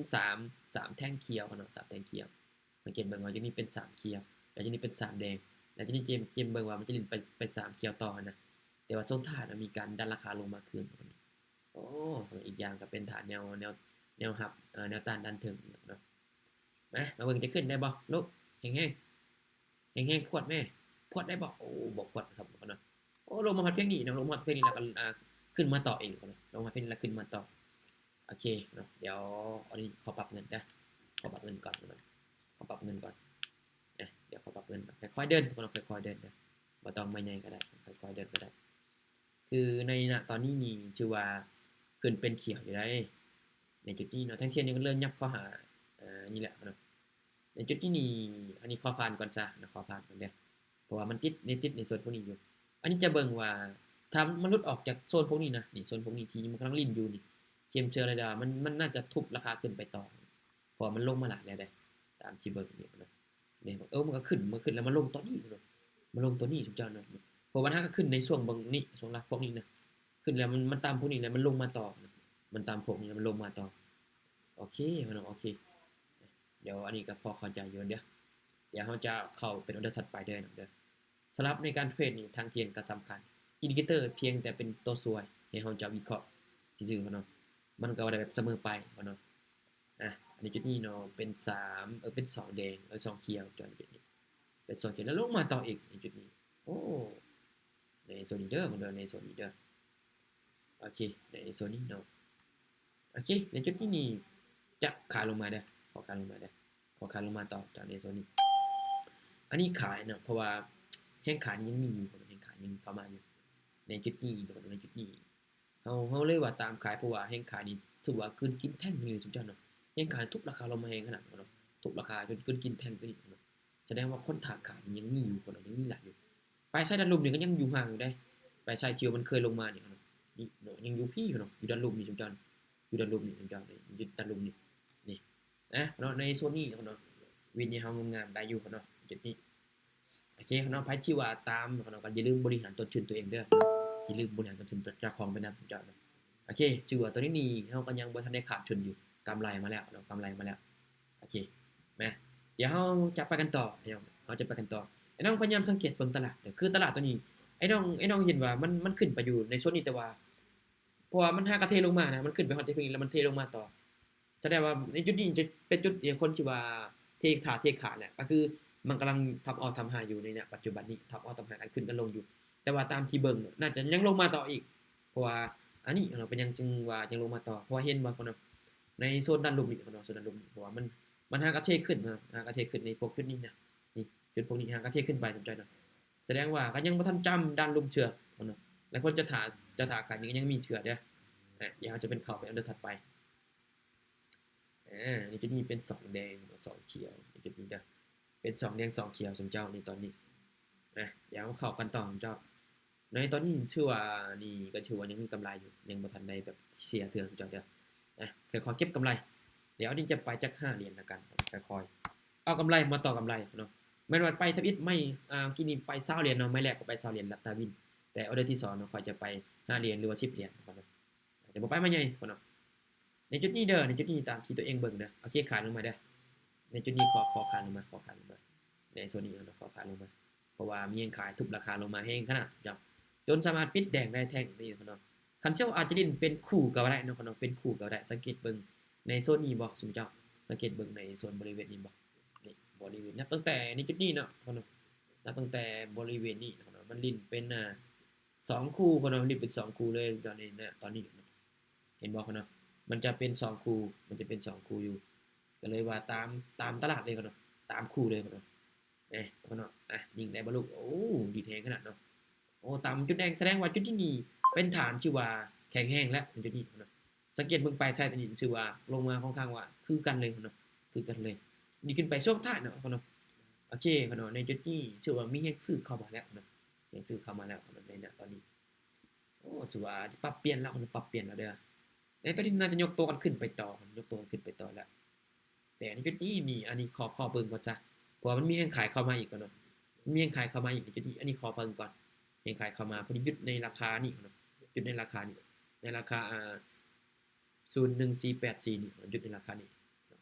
3แท่งเขียวเนาะ3แท่งเขียวสังเกตเบิ่งว่าจะมีเป็น3เขียวแล้วจะมีเป็น3แดงแล้วจะนี่เจมเบิ่งว่ามันจะลิ้นไป3เขียวต่อนะแต่ว่าช่วงท้ายมีการดันราคาลงมาคืนโอ้อีกอย่างก็เป็นฐานแนวรับแนวต้านดันถึงเนาะมาเบิ่งจะขึ้นได้บ่ลูกแห้งๆพวดแม่พวดได้บ่โอ้บ่พวดครับเนาะโอ้ลงมาฮอดเพียงนี้เนาะลงมาฮอดเพียงนี้แล้วก็ขึ้นมาต่อเองเนาะลงมาเพียงนี้แล้วขึ้นมาต่อโอเคเนาะเดี๋ยวอันนี้ขอปรับเงินนะขอปรับเงินก่อนเนาะขอปรับเงินก่อนเดี๋ยวขอปรับเงินค่อยๆเดินทุกคนค่อยๆเดินนะบ่ต้องมาใหญ่ก็ได้ค่อยๆเดินก็ได้คือในณตอนนี้นี่ชื่อว่าขึ้นเป็นเขียวอยู่ได้ในจุดนี้เนาะทั้งเทียนนี่ก็เริ่มยับเข้าหานี่แหละเนาะในจุดนี้นี่อันนี้ขอผ่านก่อนซะนะขอผ่านก่อนเด้อเพราะว่ามันติดในส่วนพวกนี้อยู่อันนี้จะเบิ่งว่าถ้ามันหลุดออกจากโซนพวกนี้นะนี่โซนพวกนี้ที่มันกำลังลิ้นอยู่นี่เจมเชื่อเลยว่ามันน่าจะทุบราคาขึ้นไปต่อเพราะมันลงมาหลายแล้วเด้ตามที่เบิ่งนี่เนาะนี่มันก็ขึ้นแล้วมันลงตอนนี้เนาะมันลงตัวนี้ทุกเจ้าเนาะเพราะว่าถ้าก็ขึ้นในช่วงบางนี้ช่วงละพวกนี้นะขึ้นแล้วมันตามพวกนี้แล้วมันลงมาต่อมันตามพวกนี้มันลงมาต่อโอเคเนาะโอเคเดี๋ยวอันนี้ก็พอเข้าใจอยู่เดี๋ยวเราจะเข้าเป็นออเดอร์ถัดไปเด้อเด้อสำหรับในการเทรดนี่ทางเทียนก็สำคัญอินดิเคเตอร์เพียงแต่เป็นตัวช่วยให้เราจะวิเคราะห์ซื่อๆเนาะมันก็บ่ได้แบบเสมอไปเนาะอันนี้จุดนี้เนาะเป็น3เป็น2แดง2เขียวจนจุดนี้เป็น2เขียวแล้วลงมาต่ออีกในจุดนี้โอ้ในโซนนี้เด้อมันในโซนนี้เด้อโอเคในโซนนี้เนาะโอเคในจุดนี้นี่จะขายลงมาเด้อขอขายลงมาเด้อขอขายลงมาต่อจากในโซนนี้อันนี้ขายเนาะเพราะว่าแห้งขายยังมีอยู่แห้งขายยังเข้ามาอยู่ในจุดนี้ในจุดนี้เฮาเลยว่าตามขายเพราะว่าแห้งขายนี่ถือว่าคืนกินแท่งนี่สุดยอดเนาะแห้งขายทุบราคาลงมาแฮงขนาดเนาะทุบราคาจนคืนกินแท่งตัวนี้เนาะแสดงว่าคนถากขายยังมีอยู่คนยังมีหลายอยู่ปลายไส้ดันลุ่มนี่ก็ยังอยู่ห่างอยู่ได้ปลายไส้ที่มันเคยลงมาเนี่ยเนาะนี่เนาะยังอยู่พี่อยู่เนาะอยู่ดันลุ่มนี่สุดยอดอยู่ดันลุ่มนี่สุดยอดเลยอยู่ดันลุ่มนี่เนาะในโซนนี้เนาะวินนี่เฮางามๆได้อยู่เนาะจุดนี้โอเคเนาะไผที่ว่าตามเนาะก็อย่าลืมบริหารต้นทุนตัวเองเด้ออย่าลืมบริหารต้นทุนเจ้าของไปนำสุดยอดเนาะโอเคชื่อว่าตัวนี้นี่เฮาก็ยังบ่ทันได้ขาดทุนอยู่กำไรมาแล้วเนาะกำไรมาแล้วโอเคเดี๋ยวเฮาจะไปกันต่อเฮาจะไปกันต่อไอ้น้องพยายามสังเกตเบิ่งตลาดคือตลาดตัวนี้ไอ้น้องเห็นว่ามันขึ้นไปอยู่ในโซนนี้แต่ว่าเพราะว่ามันหากระเทลงมานะมันขึ้นไปฮอดที่พึ่งแล้วมันเทลงมาต่อแสดงว่าในจุดนี้จะเป็นจุดที่คนที่ว่าเทขาดแหละก็คือมันกำลังทำออทำไฮอยู่ในเนี่ยปัจจุบันนี้ทำออทำไฮกันขึ้นกันลงอยู่แต่ว่าตามที่เบิ่งน่าจะยังลงมาต่ออีกเพราะว่าอันนี้เราเป็นยังจึงว่ายังลงมาต่อเพราะว่าเห็นว่าคนในโซนด้านลมนี่โซนด้านลมเพราะว่ามันหากระเทขึ้นหากระเทขึ้นในพวกจุดนี้นะนี่จุดพวกนี้หากระเทขึ้นไปสนใจเนาะแสดงว่าก็ยังบ่ทันจำด้านลมเชื่อเนาะแล้วคนจะถาขายนี่ก็ยังมีเชื่อเด้อเดี๋ยวจะเป็นเข้าไปอันเดอร์ถัดไปในจุดนี้เป็น2แดง2เขียวในจุดนี้เด้อเป็น2แดง2เขียวสมเจ้าในตอนนี้เดี๋ยวเข้ากันต่อสมเจ้าในตอนนี้ชื่อว่านี่ก็ชื่อว่ายังมีกำไรอยู่ยังบ่ทันได้แบบเสียเถื่อนสมเจ้าเด้อค่อยๆเก็บกำไรเดี๋ยวนี้จะไปจัก5เหรียญแล้วกันค่อยๆเอากำไรมาต่อกำไรเนาะแม้ว่าไปทวิตไม่กินนี่ไป20เหรียญเนาะไม่แรกก็ไป20เหรียญลัตตาวินแต่ออเดอร์ที่2เนาะค่อยจะไป5เหรียญหรือว่า10เหรียญเนาะจะบ่ไปมาใหญ่เนาะในจุดนี้เด้อในจุดนี้ตามที่ตัวเองเบิ่งเด้อโอเคขายลงมาเด้อในจุดนี้ขอขายลงมาในโซนนี้เนาะขอขายลงมาเพราะว่ามีแฮงขายทุบราคาลงมาแฮงขนาดจนสามารถปิดแดงได้แท่งนี่เนาะคันเซลอาจจะเล่นเป็นคู่ก็ได้เนาะเป็นคู่ก็ได้สังเกตเบิ่งในโซนนี้บ่สมเจ้าสังเกตเบิ่งในโซนบริเวณนี้บ่นี่บริเวณนับตั้งแต่ในจุดนี้เนาะนับตั้งแต่บริเวณนี้เนาะมันลิ้นเป็น2คู่เนาะลิ้นเป็น2คู่เลยตอนนี้นะตอนนี้เห็นบ่เนาะมันจะเป็น2คู่อยู่ก็เลยว่าตามตลาดเลยเนาะตามคู่เลยเนาะเนาะยิงได้บ่ลูกโอ้ดีแท้ขนาดเนาะโอ้ตามจุดแดงแสดงว่าจุดที่นี่เป็นฐานที่ว่าแข็งแรงแล้วจุดนี้เนาะสังเกตเบิ่งปลายไส้ตัวนี้ชื่อว่าลงมาค่อนข้างว่าคือกันเลยเนาะคือกันเลยดีขึ้นไปช่วงท้ายเนาะโอเคเนาะในจุดนี้ชื่อว่ามีแฮกซื้อเข้ามาแล้วเนาะแฮกซื้อเข้ามาแล้วในณตอนนี้โอ้ถือว่าปรับเปลี่ยนแล้วปรับเปลี่ยนแล้วเด้อในตอนนี้น่าจะยกตัวกันขึ้นไปต่อยกตัวกันขึ้นไปต่อแล้วแต่ในจุดนี้นี่อันนี้ขอเบิ่งก่อนจ้ะเพราะว่ามันมีแฮงขายเข้ามาอีกเนาะมีแฮงขายเข้ามาอีกในจุดนี้อันนี้ขอเบิ่งก่อนแฮงขายเข้ามาพอดีหยุดในราคานี่เนาะหยุดในราคานี่ในราคา 01484นี่จุดในราคานี้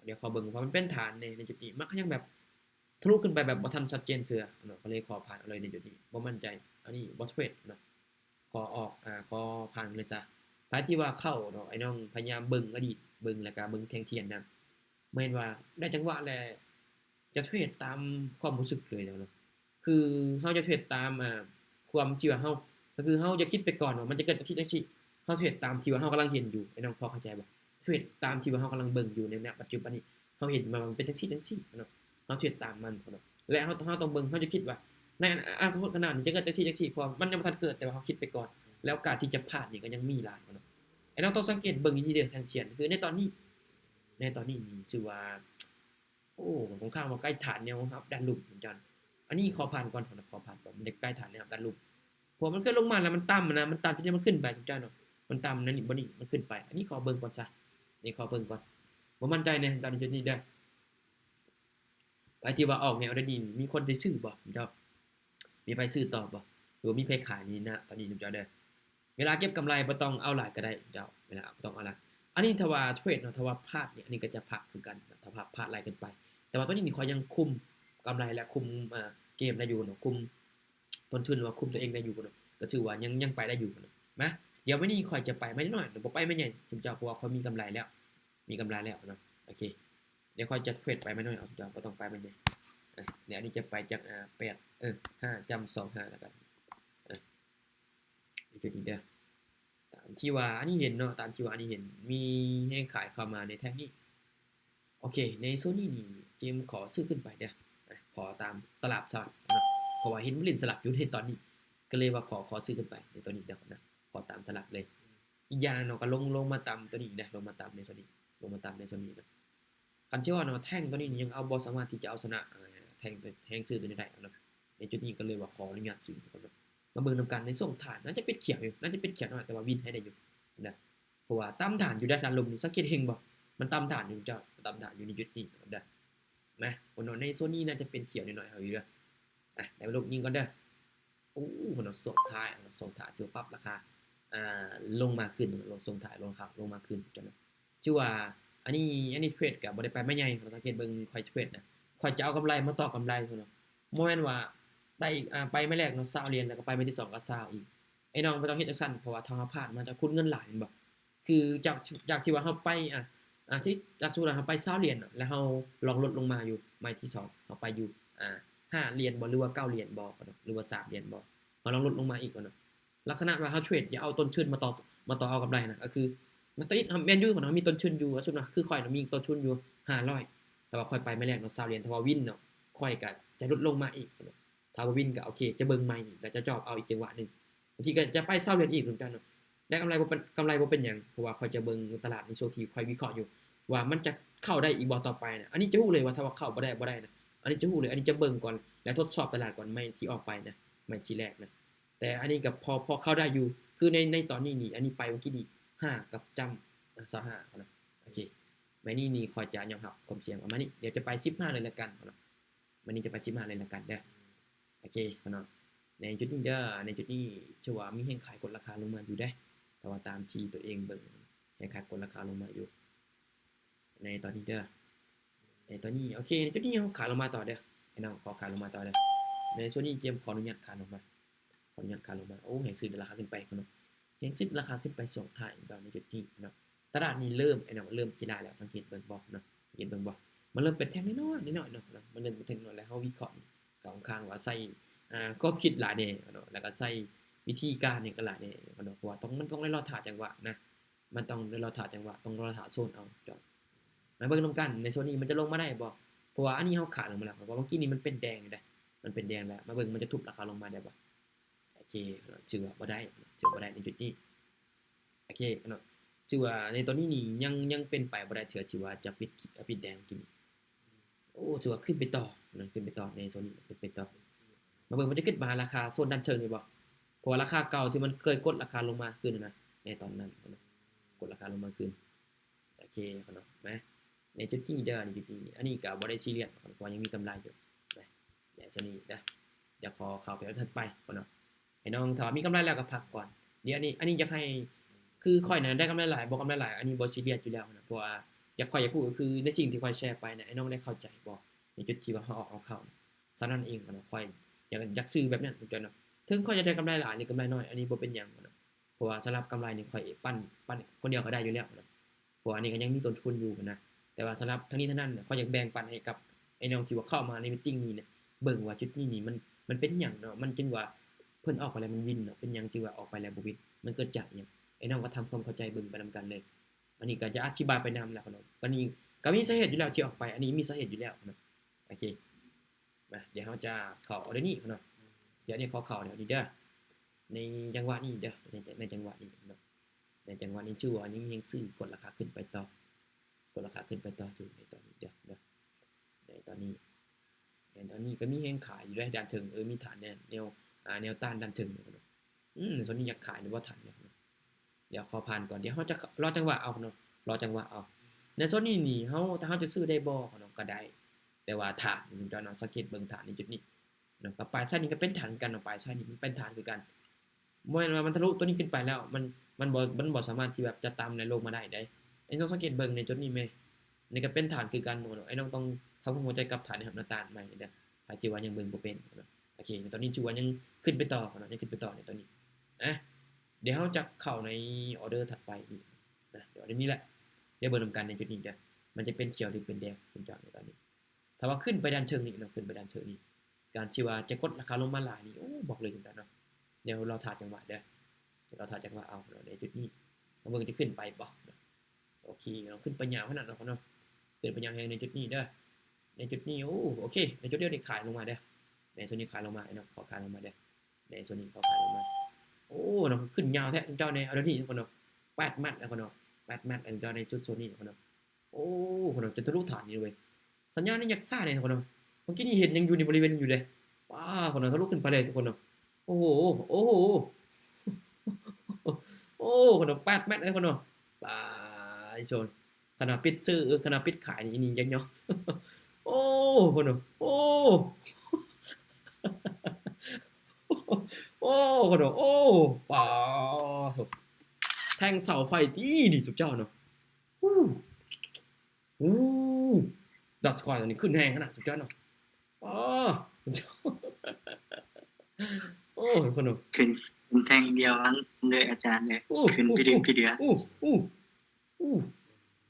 เดี๋ยวขอเบิ่งว่ามันเป็นฐานในจุดนี้มันก็ยังแบบทะลุขึ้นไปแบบบ่ทันชัดเจนเทื่อเนาะก็เลยขอผ่านเอาเลยในจุดนี้บ่มั่นใจอันนี้บ่เทรดเนาะขอออกขอผ่านเลยซะท้ายที่ว่าเข้าเนาะไอ้น้องพยายามเบิ่งอดีตเบิ่งแล้วก็เบิ่งแทงเทียนนำบ่เห็นว่าได้จังหวะแล้วจะเทรดตามความรู้สึกเลยแล้วเนาะคือเฮาจะเทรดตามความที่ว่าเฮาก็คือเฮาจะคิดไปก่อนว่ามันจะเกิดจังซี่เฮาเทรดตามที่ว่าเฮากำลังเห็นอยู่ไอ้น้องพอเข้าใจบ่เทรดตามที่ว่าเฮากำลังเบิ่งอยู่ในปัจจุบันนี้เฮาเห็นมันเป็นจังซี่เนาะเฮาเทรดตามมันเนาะและเฮาต้องเบิ่งเฮาจะคิดว่าในอนาคตข้างหน้านี้จะเกิดจังซี่เพราะมันยังบ่ทันเกิดแต่ว่าเฮาคิดไปก่อนแล้วโอกาสที่จะพลาดนี่ก็ยังมีหลายเนาะไอ้น้องต้องสังเกตเบิ่งดีๆเด้อทางเขียนคือในตอนนี้นี่ถือว่าโอ้ค่อนข้างว่าใกล้ฐานแนวครับด้านลุ่มเหมือนกันอันนี้ขอผ่านก่อนขอผ่านก่อนมันใกล้ฐานแนวด้านลุ่มพอมันเกิดลงมาแล้วมันต่ำนะมันต่ำที่มันขึ้นไปจังจ้าเนาะมันต่ำนั่นนี่บ่นี่มันขึ้นไปอันนี้ขอเบิ่งก่อนซะนี่ขอเบิ่งก่อนบ่มั่นใจในตอนนี้ได้ไปที่ว่าออกแนวได้ดีมีคนสิซื้อบ่เจ้ามีไผซื้อต่อบ่หรือมีไผขายนี่นะตอนนี้เจ้าเด้อเวลาเก็บกำไรบ่ต้องเอาหลายก็ได้เจ้าเวลาบ่ต้องเอาหลายอันนี้ถ้าว่าเทรดเนาะถ้าว่าพลาดเนี่ยอันนี้ก็จะพักคือกันถ้าพลาดหลายเกินไปแต่ว่าตอนนี้นี่ขอยังคุมกำไรและคุมเกมได้อยู่เนาะคุมต้นทุนว่าคุมตัวเองได้อยู่เนาะก็ถือว่ายังไปได้อยู่เนาะนะเดี๋ยวมื้อนี้ค่อยจะไปไม่น้อยเดี๋ยวบ่ไปไม่ใหญ่จุ๊เจ้าเพราะว่าค่อยมีกำไรแล้วเนาะโอเคเดี๋ยวค่อยจะเทรดไปไม่น้อยเอาเจ้าบ่ต้องไปไม่ใหญ่เดี๋ยวอันนี้จะไปจาก8 5จำ25แล้วกันจุดนี้เด้อตามที่ว่าอันนี้เห็นเนาะตามที่ว่าอันนี้เห็นมีแห่งขายเข้ามาในแท่งนี้โอเคในโซนนี้นี่เจมขอซื้อขึ้นไปเด้อขอตามตลาดสลับเนาะเพราะว่าเห็นมันเล่นสลับอยู่ในตอนนี้ก็เลยว่าขอซื้อขึ้นไปในตัวนี้เด้อนะขอตามสลับเลยอีกอย่างเนาะก็ลงมาตามตัวนี้นะลงมาตามในตัวนี้นะคันเชื่อว่าเนาะแท่งตัวนี้ยังเอาบ่สามารถที่จะเอาชนะแท่งซื้อตัวนี้ได้เนาะในจุดนี้ก็เลยว่าขออนุญาตซื้อก่อนเนาะมาเบิ่งนำกันในช่วงฐานน่าจะเป็นเขียวอยู่น่าจะเป็นเขียวหน่อยแต่ว่าวินให้ได้อยู่นะเพราะว่าตามฐานอยู่ด้านลมนี่สังเกตเห็นบ่มันตามฐานอยู่เจ้าตามฐานอยู่ในจุดนี้นะนะคนในโซนนี้น่าจะเป็นเขียวนิดหน่อยเอาอยู่เด้อได้ลงยิงก่อนเด้อโอ้คนส่งท้ายถือปรับราคาลงมาขึ้นลงส่งท้ายลงครับลงมาขึ้นจังชื่อว่าอันนี้เทรดก็บ่ได้ไปไม่ใหญ่สังเกตเบิ่งค่อยเทรดนะค่อยจะเอากำไรมาต่อกำไรพุ่นเนาะบ่แม่นว่าได้ไปไม่แรกเนาะ20เหรียญแล้วก็ไปไม่ที่2ก็20อีกไอ้น้องบ่ต้องเฮ็ดจังซั่นเพราะว่าถ้าเฮาพลาดมันจะคุณเงินหลายแม่นบ่คือจากที่ว่าเฮาไปที่จากสมมุติว่าเฮาไป20เหรียญแล้วเฮาลองลดลงมาอยู่ไม้ที่2เฮาไปอยู่5เหรียญบ่หรือว่า9เหรียญบ่เนาะหรือว่า3เหรียญบ่เฮาลองลดลงมาอีกเนาะลักษณะว่าเฮาเทรดอย่าเอาต้นทุนมาต่อเอากำไรนะก็คือมันติดแม่นอยู่ของเฮามีต้นทุนอยู่สมมุติว่าคือข่อยน่ะมีต้นทุนอยู่500แต่ว่าข่อยไปไม่แรกเนาะ20เหรียญถ้าว่าวินเนาะข่อยก็จะลดลงมาอีกเนาะถ้าว่าวินก็โอเคจะเบิ่งใหม่แล้วจะจอบเอาอีกจังหวะนึงบางทีก็จะไป20เหรียญอีกเหมือนกันเนาะได้กำไรบ่เป็นหยังเพราะว่าข่อยจะเบิ่งตลาดในช่วงที่ข่อยวิเคราะห์อยู่ว่ามันจะเข้าได้อีกบ่ต่อไปนะอันนี้จะรู้เลยว่าถ้าว่าเข้าบ่ได้นะอันนี้จะรู้เลยอันนี้จะเบิ่งก่อนแล้วทดสอบตลาดก่อนไม่ที่ออกไปนะไม่ทีแรกนะแต่อันนี้ก็พอเข้าได้อยู่คือในตอนนี้นี่อันนี้ไปเมื่อกี้นี่5กับจำ25นะโอเคแม่นี่ข่อยจะยอมรับความเสี่ยงประมาณนี้เดี๋ยวจะไป15เลยละกันเนาะวันนี้จะไป15เลยละกันเด้อโอเคเนาะในจุดนี้เด้อในจุดนี้ชื่อว่ามีแห่งขายกดราคาลงมาอยู่ได้แต่ว่าตามที่ตัวเองเบิ่งแห่งขายกดราคาลงมาอยู่ในตอนนี้เด้อในตอนนี้โอเคในจุดนี้เฮาขายลงมาต่อเด้อให้น้องขอขายลงมาต่อเด้อในส่วนนี้เตรียมขออนุญาตขายลงมาโอ้แห่งซื้อราคาขึ้นไปเนาะแห่งซื้อราคาขึ้นไป2ท้ายเนาะในจุดนี้เนาะตลาดนี้เริ่มไอ้น้องเริ่มสิได้แล้วสังเกตเบิ่งบ่เนาะสังเกตเบิ่งบ่มันเริ่มเป็นแท่งน้อยๆเนาะมันเริ่มเป็นแท่งน้อยแล้วเฮาวิเคราะห์ก็ค่อนข้างว่าใส่ก็คิดหลายแน่เนาะแล้วก็ใส่วิธีการนี่ก็หลายแน่เนาะเพราะว่ามันต้องได้รอท่าจังหวะนะมันต้องได้รอท่าจังหวะต้องรอท่าโซนเอาจบมาเบิ่งนำกันในโซนนี้มันจะลงมาได้บ่เพราะว่าอันนี้เฮาขายลงมาแล้วเพราะว่าเมื่อกี้นี้มันเป็นแดงอยู่เด้มันเป็นแดงแล้วมาเบิ่งมันจะทุบราคาลงมาได้บ่โอเคถือว่าบ่ได้ในจุดนี้โอเคเนาะถือว่าในตอนนี้นี่ยังเป็นไปบ่ได้ถือว่าจะปิดแดงกินโอ้ถือว่าขึ้นไปต่อนะขึ้นไปต่อในโซนนี้ขึ้นไปต่อมาเบิ่งมันจะขึ้นมาราคาโซนด้านเชิงนี่บ่เพราะว่าราคาเก่าที่มันเคยกดราคาลงมาขึ้นนะในตอนนั้นนะกดราคาลงมาขึ้นโอเคเนาะมั้ยในจุดนี้เด้อในจุดนี้อันนี้ก็บ่ได้ซีเรียสเพราะว่ายังมีกำไรอยู่นะเดี๋ยวตัวนี้นะเดี๋ยวขอเข้าไปถัดไปเนาะให้น้องถ้ามีกำไรแล้วก็พักก่อนเดี๋ยวอันนี้อยากให้ คือข่อยน่ะได้กำไรหลายบ่กำไรหลายอันนี้บ่ซีเรียสอยู่แล้วนะเพราะว่าข่อยอยากพูดก็คือในสิ่งที่ข่อยแชร์ไปเนี่ยไอ้น้องได้เข้าใจบ่ในจุดที่ว่าเราเอาเข้าฉะนั้นเองเนาะข่อยอยากซื้อแบบนั้นจังเนาะถึงข่อยจะได้กำไรหลายหรือกำไรน้อยอันนี้บ่เป็นหยังเนาะเพราะว่าสำหรับกำไรนี่ข่อยปั้นคนเดียวก็ได้อยู่แล้วเนาะเพราะอันนี้ก็ยังมีต้นทุนอยู่นะแต่ว่าสำหรับทั้งนี้ทั้งนั้นข่อยอยากแบ่งปันให้กับไอ้น้องที่ว่าเข้ามาในมีตติงนี้เนี่ยเบิ่งว่าจุดนี้นี่มันเป็นหยังเนาะมันจึงว่าเพิ่นออกไปแล้วมันวินเนาะเป็นหยังจึงว่าออกไปแล้วบ่วินมันเกิดจากหยังไอ้น้องก็ทำความเข้าใจเบิ่งไปนำกันเลยอันนี้ก็จะอธิบายไปนำแล้วเนาะวันนี้ก็มีสาเหตุอยู่แล้วที่ออกไปอันนี้มีสาเหตุอยู่แล้วเนาะโอเคมาเดี๋ยวเราจะเข้าเดี๋ยวนี้เนาะเดี๋ยวนี้ขอเข้าเดี๋ยวนี้เด้อในจังหวะนี้เด้อในจังหวะนี้เนาะในจังหวะนี้ชื่อว่ายังซื้อกดราคาขึ้นไปต่อกดราคาขึ้นไปต่ออยู่ในตอนนี้เด้อในตอนนี้ก็มีแฮงขายอยู่ได้ด้านถึงมีฐานแนวต้านด้านถึงเนาะส่วนนี้อยากขายหรือว่าฐานเนี่ยเดี๋ยวขอผ่านก่อนเดี๋ยวเราจะรอจังหวะเอาเนาะรอจังหวะเอาในโซนนี้นี่ถ้าเราจะซื้อได้บ่เนาะก็ได้แต่ว่าฐานนี่เจ้าเนาะสังเกตเบิ่งฐานในจุดนี้เนาะกับปลายไส้นี่ก็เป็นฐานกันเนาะปลายไส้นี่มันเป็นฐานคือกันบ่แม่นว่ามันทะลุตัวนี้ขึ้นไปแล้วมันบ่สามารถที่แบบจะตามในโลกมาได้ไอ้น้องสังเกตเบิ่งในจุดนี้แม่นี่ก็เป็นฐานคือกันเนาะไอ้น้องต้องทำความเข้าใจกับฐานในหน้าต่างใหม่เด้อถ้าที่ว่ายังเบิ่งบ่เป็นเนาะโอเคตอนนี้ถือว่ายังขึ้นไปต่อเนาะยังขึ้นไปต่อในตอนนี้เดี๋ยวเราจะเข้าในออเดอร์ถัดไปอีกนะเดี๋ยวอันนี้แหละเดี๋ยวเบิ่งนำกันในจุดนี้เด้อมันจะเป็นเขียวหรือเป็นแดงคุณจอดในตอนนี้ถ้าว่าขึ้นไปด้านเชิงนี้เนาะขึ้นไปด้านเชิงนี้การที่ว่าจะกดราคาลงมาหลายนี่โอ้บอกเลยคุณจอดเนาะเดี๋ยวเราถ่ายจังหวะเด้อเราถ่ายจังหวะเอาเนาะในจุดนี้เบิ่งจะขึ้นไปบ่โอเคเราขึ้นไปยาวขนาดเนาะขึ้นไปยาวแฮงในจุดนี้เด้อในจุดนี้โอเคในจุดเดียวนี่ขายลงมาเด้อในส่วนนี้ขายลงมาเนาะขอขายลงมาเด้อในส่วนนี้ขอขายลงมาโอ้เนาะขึ้นยาวแท้เจ้าในเอาเดี๋ยวนี้ทุกคนเนาะ8มัดแล้วคนเนาะ8มัดอันเจ้าในจุดโซนนี้คนเนาะโอ้คนเนาะจะทะลุฐานนี่เว้ยสัญญาณนี่อยากซ่าเลยคนเนาะเมื่อกี้นี่เห็นยังอยู่ในบริเวณอยู่เลยว้าคนเนาะทะลุขึ้นไปเลยทุกคนเนาะโอ้โหโอ้คนเนาะ8มัดเลยคนเนาะบายโซนขนาดปิดซื้อขนาดปิดขายนี่ยังเนาะโอ้คนเนาะโอ้คนเนาะโอ้ป๋าแทงเสาไฟดีนี่สุดยอดเนาะดอทสควอร์ตัวนี้ขึ้นแรงขนาดสุดยอดเนาะสุดยอดคนเนาะขึ้นแทงเดียวเลยอาจารย์เลยขึ้นพี่เดือ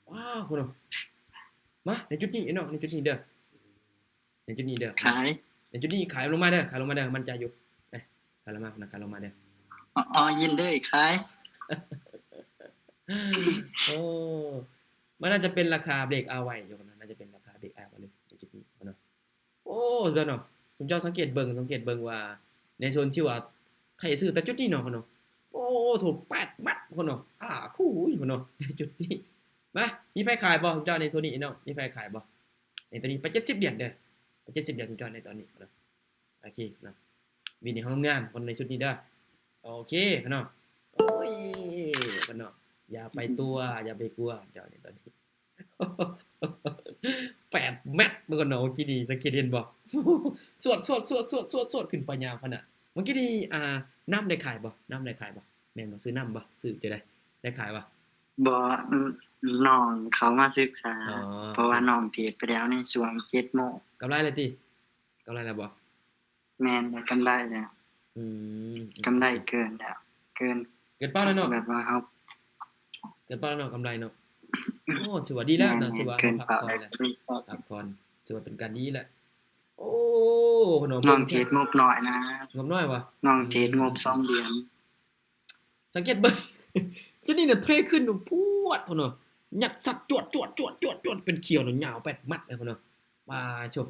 ว้าวคนเนาะมาในจุดนี้เนาะในจุดนี้เด้อขายในจุดนี้ขายลงมาเด้อมันใจอยู่ขายลงมาขายลงมาเด้อยินเด้อขายมันน่าจะเป็นราคาเบรกเอาไว้อยู่นะน่าจะเป็นราคาเบรกเอาไว้เลยในจุดนี้เนาะเจ้าเนาะคุณเจ้าสังเกตเบิ่งว่าในโซนที่ว่าใครซื้อแต่จุดนี้เนาะคนเนาะถูก8มัดคนเนาะคู่คนเนาะในจุดนี้มามีไผขายบ่คุณเจ้าในโซนนี้เนาะมีไผขายบ่ในตัวนี้ไป70เหรียญเด้อไป70เหรียญคุณเจ้าในตอนนี้เนาะโอเคเนาะวินนี่งามคนในชุดนี้เด้อโอเคเนาะโอ้ยคนเนาะอย่าไปกลัวเจ้าในตอนนี้8เม็ดตัวเนาะเมื่อกี้นี่สังเกตเห็นบ่สวดขึ้นไปยาวขนาดเมื่อกี้นี่น้ำได้ขายบ่แม่นบ่ซื้อน้ำบ่ซื้อจะได้ขายบ่น้องเขามาศึกษาเพราะว่าน้องเทรดไปแล้วในช่วง 7:00 นกำไรเลยติกำไรแล้วบ่แม่นได้กำไรแล้วกำไรเกินแล้วเกินเป้าแล้วเนาะแบบว่าเฮาเกินเป้าแล้วเนาะกำไรเนาะถือว่าดีแล้วนะถือว่าพักผ่อนแล้วพักผ่อนถือว่าเป็นการดีแล้วน้องเทรดงบน้อยนะงบน้อยบ่น้องเทรดงบ2เดือนสังเกตเบิ่งจุดนี้น่ะเทรดขึ้นพวดพุ่นเนาะยัดสัตว์จวดเป็นเขียวยาว8มัดเลยพุ่นเนาะว่าจบ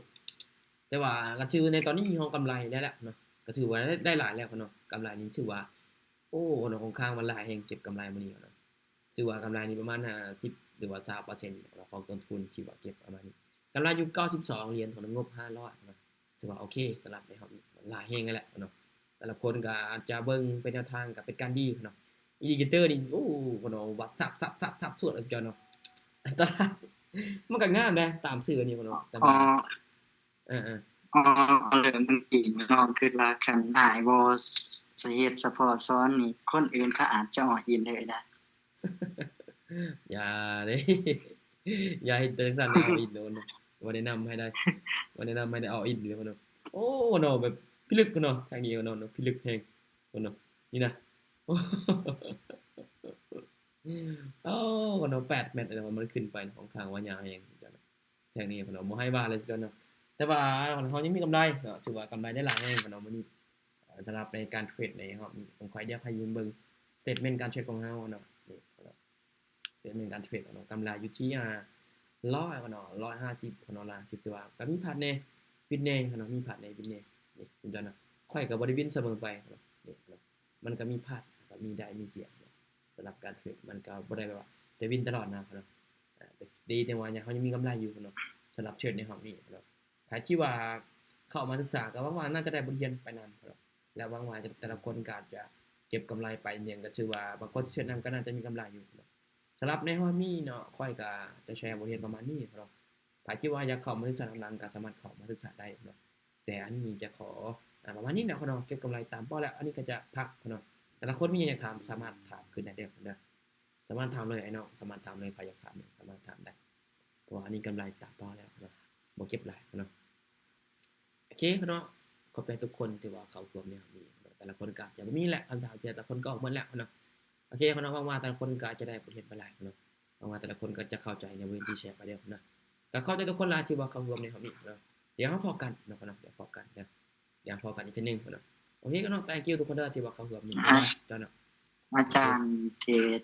แต่ว่าก็ชื่อในตอนนี้เฮากำไรได้แล้วเนาะก็ถือว่าได้หลายแล้วพุ่นเนาะกำไรนี้ถือว่าเนาะค่อนข้างมันหลายแฮงเก็บกำไรมื้อนี้เนาะถือว่ากำไรนี้ประมาณ50หรือว่า 20% ของต้นทุนที่ว่าเก็บประมาณนี้กำไรอยู่92เหรียญของงบ500เนาะถือว่าโอเคสำหรับในเฮาหลายแฮงนั่นแหละเนาะแต่ละคนก็อาจจะเบิ่งเป็นแนวทางก็เป็นการดีเนาะอินดิเคเตอร์นี่เนาะวัดสับสวดเจ้าเนาะอันตรายมันก็งามตามชื่ออันนี้เนาะเริ่มมันจริงน้องคือว่าคันอ้ายบ่สิเฮ็ดเฉพาะซ้อนนี่คนอื่นเขาอาจจะอินเลยนะ อย่าเด้ อย่าเฮ็ดจังซั่นเอาอินเด้อเนาะบ่แนะนำให้ได้บ่แนะนำให้ได้เอาอินเด้อเนาะโอ้เนาะแบบพิลึกเนาะทางนี้เนาะพิลึกแฮงเนาะนี่นะโอ้โอ้เนาะ8เม็ดเนาะมันขึ้นไปของข้างว่ายาวแฮงจังแทางนี้เนาะบ่ให้ว่าเลยเนาะแต่ว่าเขายังมีกำไรเนาะถือว่ากำไรได้หลายแฮงเนาะมื้อนี้สำหรับในการเทรดในรอบนี้ผมขอเดี๋ยวให้ยืมเบิ่งสเตตเมนต์การเทรดของเฮาเนาะนี่เนาะ เป็นการเทรดเนาะกำไรอยู่ที่100เนาะ150เนาะล่ะคิดว่าก็มีพลาดแหน่วินแหน่เนาะมีพลาดแหน่วินแหน่นี่คุณจังเนาะข้อยก็บ่ได้วินเสมอไปเนาะนี่เนาะมันก็มีพลาดก็มีได้มีเสียเนาะสำหรับการเทรดมันก็บ่ได้แบบว่าจะวินตลอดนะเนาะแต่ดีแต่ว่ายังเขายังมีกำไรอยู่เนาะสำหรับเทรดในรอบนี้เนาะถ้าที่ว่าเข้ามาศึกษาก็หวังว่าน่าจะได้บทเรียนไปนำเนาะแล้วหวังว่าจะแต่ละคนก็อาจจะเก็บกำไรไปเนี่ยก็ถือว่าบางคนที่เทรดนำก็น่าจะมีกำไรอยู่เนาะ สำหรับในรอบนี้เนาะข้อยก็จะแชร์บทเรียนประมาณนี้เนาะใครที่ว่าอยากเข้ามาศึกษาหลังๆก็สามารถเข้ามาศึกษาได้เนาะแต่อันนี้จะขอประมาณนี้เนาะเนาะเก็บกำไรตามเป้าแล้วอันนี้ก็จะพักเนาะแต่ละคนมีหยังอยากถามสามารถถามขึ้นได้เด้อเนาะสามารถถามเลยไอ้น้องสามารถถามเลยใครอยากถามเนี่ยสามารถถามได้เพราะว่าอันนี้กำไรตามเป้าแล้วเนาะบ่เก็บหลายเนาะโอเคเนาะขอบใจทุกคนที่ว่าเข้าร่วมเนี่ยมีแต่ละคนก็อาจจะบ่มีแหละคำถามแต่ละคนก็ออกหมดแล้วเนาะโอเคเนาะหวังว่าแต่ละคนก็อาจจะได้บทเรียนไปหลายเนาะ หวังว่าแต่ละคนก็จะเข้าใจในเรื่องที่แชร์ไปเด้อเนาะก็เข้าใจทุกคนล่ะที่ว่าเข้าร่วมในรอบนี้เนาะเดี๋ยวเราพอกันเนาะเนาะเดี๋ยวพอกันเดี๋ยวพอกันอีกทีนึงเนาะโอเคก็เนาะ thank you ทุกคนเด้อที่ว่าเข้าร่วมนี่เนาะ อาจารย์เทศ